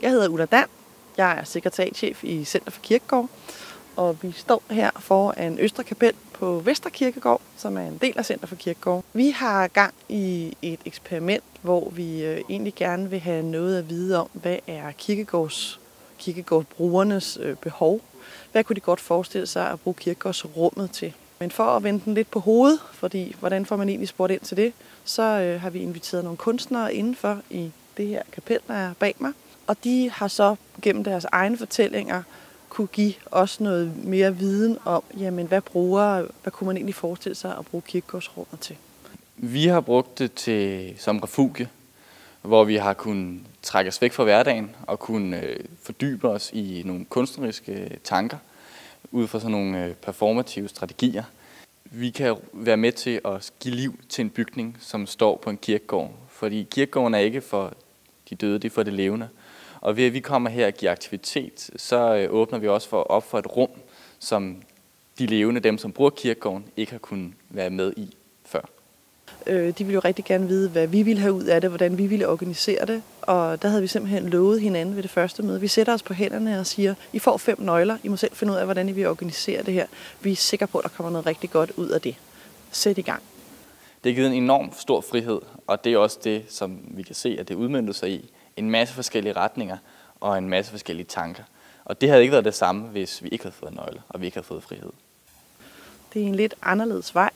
Jeg hedder Ulla Dan. Jeg er sekretariatschef i Center for Kirkegård, og vi står her foran Østre Kapel på Vestre Kirkegård, som er en del af Center for Kirkegård. Vi har gang i et eksperiment, hvor vi egentlig gerne vil have noget at vide om, hvad er kirkegårdsbrugernes behov. Hvad kunne de godt forestille sig at bruge kirkegårdsrummet til? Men for at vende den lidt på hovedet, fordi hvordan får man egentlig spurgt ind til det, så har vi inviteret nogle kunstnere indenfor i det her kapel, der er bag mig. Og de har så gennem deres egne fortællinger kunne give os noget mere viden om, jamen hvad kunne man egentlig forestille sig at bruge kirkegårdsrummet til? Vi har brugt det som refugie, hvor vi har kunnet trække os væk fra hverdagen og kunne fordybe os i nogle kunstneriske tanker ud fra sådan nogle performative strategier. Vi kan være med til at give liv til en bygning, som står på en kirkegård, fordi kirkegården er ikke for de døde, det er for det levende. Og ved at vi kommer her og giver aktivitet, så åbner vi også op for et rum, som de levende, dem som bruger kirkegården, ikke har kunnet være med i før. De ville jo rigtig gerne vide, hvad vi ville have ud af det, hvordan vi ville organisere det. Og der havde vi simpelthen lovet hinanden ved det første møde. Vi sætter os på hænderne og siger, I får 5 nøgler, I må selv finde ud af, hvordan I vil organisere det her. Vi er sikre på, at der kommer noget rigtig godt ud af det. Sæt i gang. Det har givet en enorm stor frihed, og det er også det, som vi kan se, at det udmønter sig i. En masse forskellige retninger og en masse forskellige tanker. Og det havde ikke været det samme, hvis vi ikke havde fået nøgler, og vi ikke havde fået frihed. Det er en lidt anderledes vej.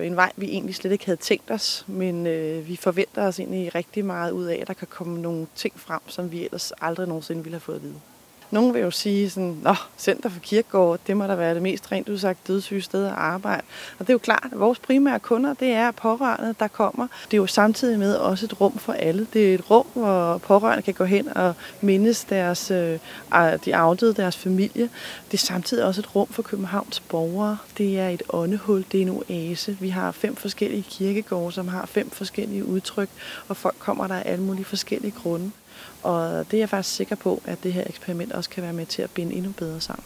En vej, vi egentlig slet ikke havde tænkt os, men vi forventer os egentlig rigtig meget ud af, at der kan komme nogle ting frem, som vi ellers aldrig nogensinde ville have fået at vide. Nogle vil jo sige sådan, Center for Kirkegård, det må da være det mest rent udsagt dødssyge sted at arbejde. Og det er jo klart, at vores primære kunder, det er pårørende, der kommer. Det er jo samtidig med også et rum for alle. Det er et rum, hvor pårørende kan gå hen og mindes de afdøde, deres familie. Det er samtidig også et rum for Københavns borgere. Det er et åndehul, det er en oase. Vi har 5 forskellige kirkegårde, som har 5 forskellige udtryk, og folk kommer der af alle mulige forskellige grunde. Og det er jeg faktisk sikker på, at det her eksperiment også kan være med til at binde endnu bedre sammen.